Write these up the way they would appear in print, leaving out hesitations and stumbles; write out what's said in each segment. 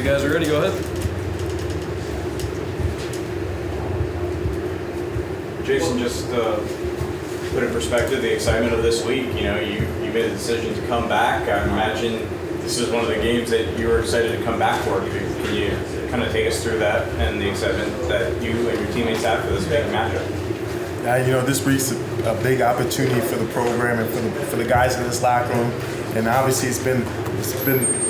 guys are ready, go ahead. Jayson, just put in perspective the excitement of this week. You know, you made a decision to come back. I imagine this is one of the games that you were excited to come back for. Can you kind of take us through that and the excitement that you and your teammates have for this big matchup? You know, this week's a big opportunity for the program and for the guys in this locker room. And obviously it's been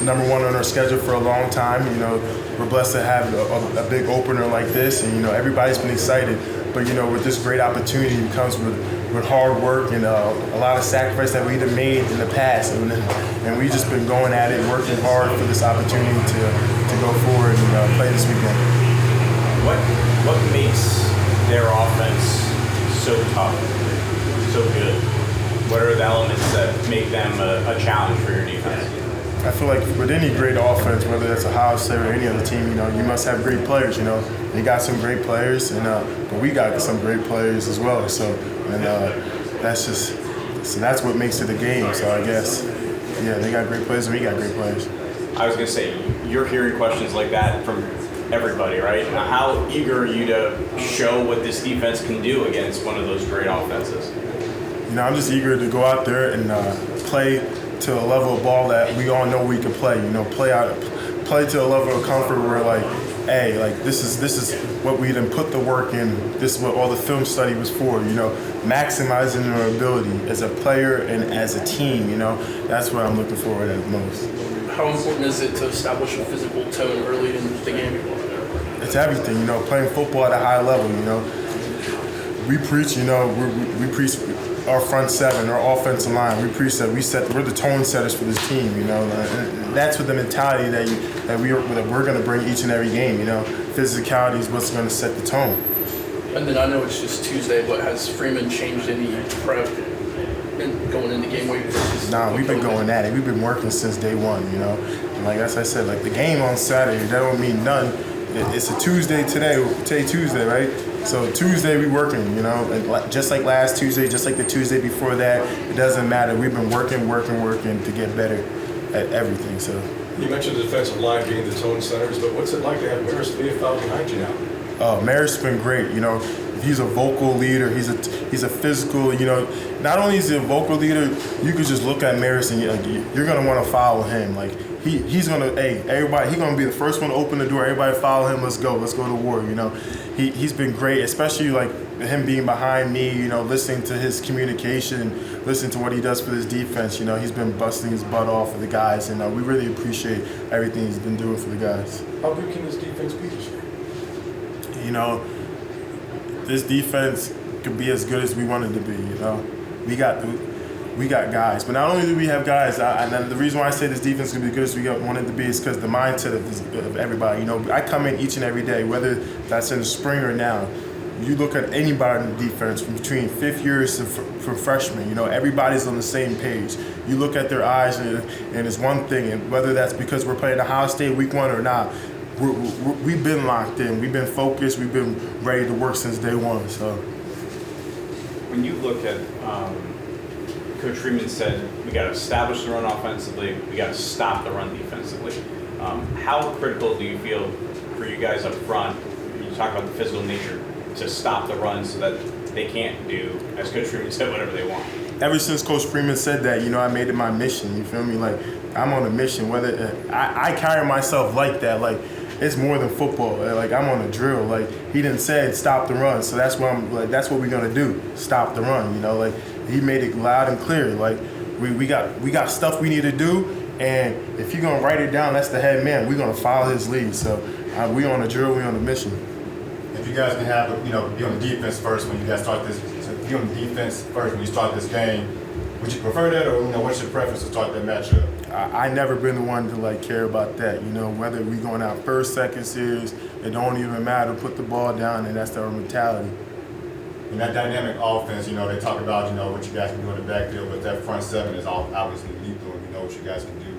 number one on our schedule for a long time. You know, we're blessed to have a big opener like this, and you know, everybody's been excited. But you know, with this great opportunity, it comes with hard work and a lot of sacrifice that we've made in the past, and we've just been going at it, working hard for this opportunity to go forward and play this weekend. What makes their offense so tough, so good? What are the elements that make them a challenge for your defense? I feel like with any great offense, whether that's Ohio State or any other team, you know, you must have great players. You know, they got some great players, and but we got some great players as well. So, and that's what makes it a game. So I guess, yeah, they got great players, and we got great players. I was gonna say, you're hearing questions like that from everybody, right? Now, how eager are you to show what this defense can do against one of those great offenses? You know, I'm just eager to go out there and play to a level of ball that we all know we can play. You know, play to a level of comfort where like, hey, like this is what we done put the work in. This is what all the film study was for. You know, maximizing our ability as a player and as a team. You know, that's what I'm looking forward to the most. How important is it to establish a physical tone early in the game? It's everything. You know, playing football at a high level. You know, we preach. You know, we preach. Our front seven, our offensive line, we're the tone setters for this team, you know. And that's what the mentality that we're going to bring each and every game, you know. Physicality is what's going to set the tone. And then I know it's just Tuesday, but has Freeman changed any prep going into game week? Nah, we've been going at it. We've been working since day one, you know. And like as I said, like the game on Saturday, that don't mean none. It's a Tuesday today Tuesday, right? So Tuesday we working, you know, and just like last Tuesday, just like the Tuesday before that, it doesn't matter. We've been working to get better at everything. So you mentioned the defensive line being the tone centers, but what's it like to have Maris Leofold behind you now? Maris been great, you know. He's a vocal leader. He's a physical, you know. Not only is he a vocal leader, you could just look at Maris and you're gonna want to follow him. Like he's gonna, everybody, he's gonna be the first one to open the door. Everybody follow him. Let's go to war. You know, he's been great, especially like him being behind me. You know, listening to his communication, listening to what he does for this defense. You know, he's been busting his butt off for the guys, and we really appreciate everything he's been doing for the guys. How good can this defense be this year? You know, this defense could be as good as we want it to be. You know, we got guys, but not only do we have guys, and the reason why I say this defense could be good as we want it to be is because the mindset of everybody. You know, I come in each and every day, whether that's in the spring or now. You look at anybody in the defense from between fifth years to from freshmen. You know, everybody's on the same page. You look at their eyes, and it's one thing, and whether that's because we're playing Ohio State week one or not. We've been locked in. We've been focused. We've been ready to work since day one. So, when you look at Coach Freeman said, we got to establish the run offensively. We got to stop the run defensively. How critical do you feel for you guys up front? You talk about the physical nature to stop the run so that they can't do, as Coach Freeman said, whatever they want. Ever since Coach Freeman said that, you know, I made it my mission. You feel me? Like I'm on a mission. Whether I carry myself like that, like. It's more than football. Like I'm on a drill. Like he didn't say stop the run, so that's what I'm like. That's what we're gonna do. Stop the run. You know, like he made it loud and clear. Like we got stuff we need to do, and if you're gonna write it down, that's the head man. We're gonna follow his lead. So we on a drill. We on a mission. If you guys can have be on the defense first when you guys start this. Be on the defense first when you start this game. Would you prefer that, or what's your preference to start that matchup? I never been the one to like care about that. You know, whether we going out first, second series, it don't even matter. Put the ball down, and that's our mentality. In that dynamic offense, you know, they talk about what you guys can do in the backfield, but that front seven is obviously lethal, and what you guys can do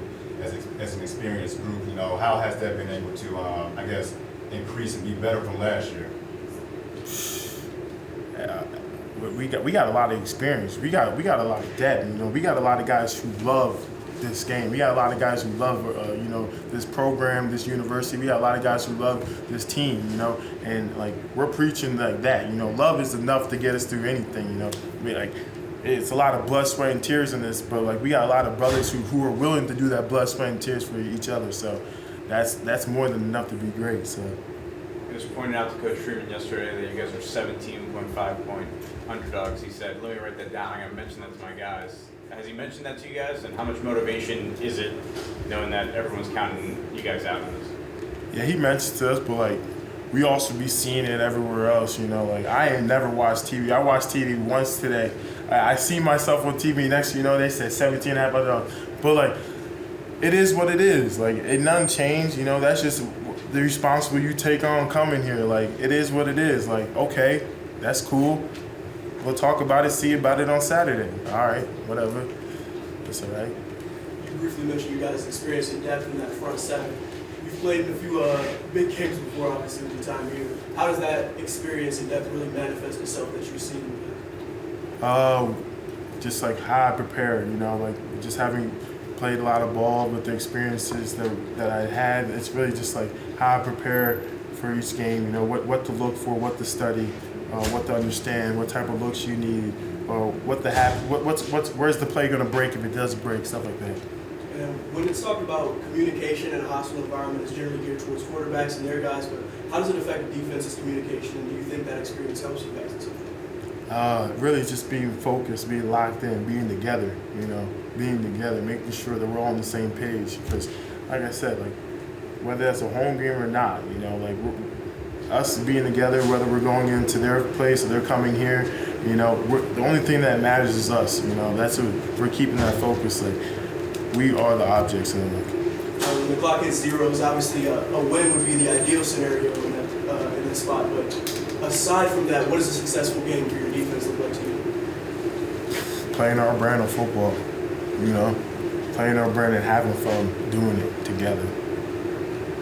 as an experienced group. You know, how has that been able to, increase and be better from last year? We got a lot of experience. We got a lot of depth. You know, we got a lot of guys who love this game. We got a lot of guys who love, this program, this university. We got a lot of guys who love this team, and like we're preaching like that. Love is enough to get us through anything. It's a lot of blood, sweat, and tears in this, but like we got a lot of brothers who are willing to do that blood, sweat, and tears for each other. So that's more than enough to be great. So. He was pointing out to Coach Freeman yesterday that you guys are 17.5-point underdogs. He said, let me write that down. I'm going to mention that to my guys. Has he mentioned that to you guys? And how much motivation is it knowing that everyone's counting you guys out on this? Yeah, he mentioned to us, but like we also be seeing it everywhere else. Like I ain't never watched TV. I watched TV once today. I see myself on TV. Next, they said 17.5 underdogs. But like it is what it is. Like it nothing changed. That's just the responsible you take on coming here. Like it is what it is. Like okay, that's cool. We'll talk about it, see about it on Saturday. All right, whatever. That's all right. You briefly mentioned you guys' experience in depth in that front seven. You've played in a few big games before, obviously, with your time here. How does that experience in depth really manifest itself that you've seen? Just like how I prepare, like just having played a lot of ball with the experiences that I had. It's really just like how I prepare for each game, what to look for, what to study. What to understand, what type of looks you need, where's the play going to break if it does break, stuff like that. And when it's talked about communication in a hostile environment, it's generally geared towards quarterbacks and their guys, but how does it affect defense's communication, and do you think that experience helps you guys in some way? Really just being focused, being locked in, being together, making sure that we're all on the same page. Because, like I said, like whether that's a home game or not, us being together, whether we're going into their place or they're coming here, the only thing that matters is us. That's what we're keeping that focus. Like we are the objects in the When the clock hits zeros, obviously a win would be the ideal scenario in that spot. But aside from that, what does a successful game for your defense look like to you? Playing our brand of football, playing our brand and having fun doing it together.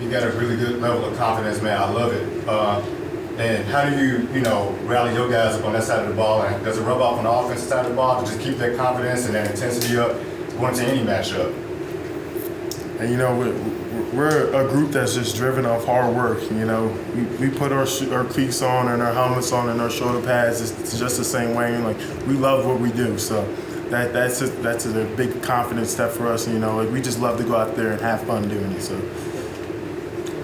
You got a really good level of confidence, man. I love it. And how do you, rally your guys up on that side of the ball? And does it rub off on the offensive side of the ball to just keep that confidence and that intensity up going into any matchup? And we're a group that's just driven off hard work. We put our cleats on and our helmets on and our shoulder pads. It's just the same way. Like we love what we do. So that's a big confidence step for us. We just love to go out there and have fun doing it. So.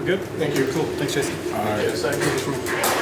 Good. Thank you. Cool. Thanks, Jayson. All right. Yes,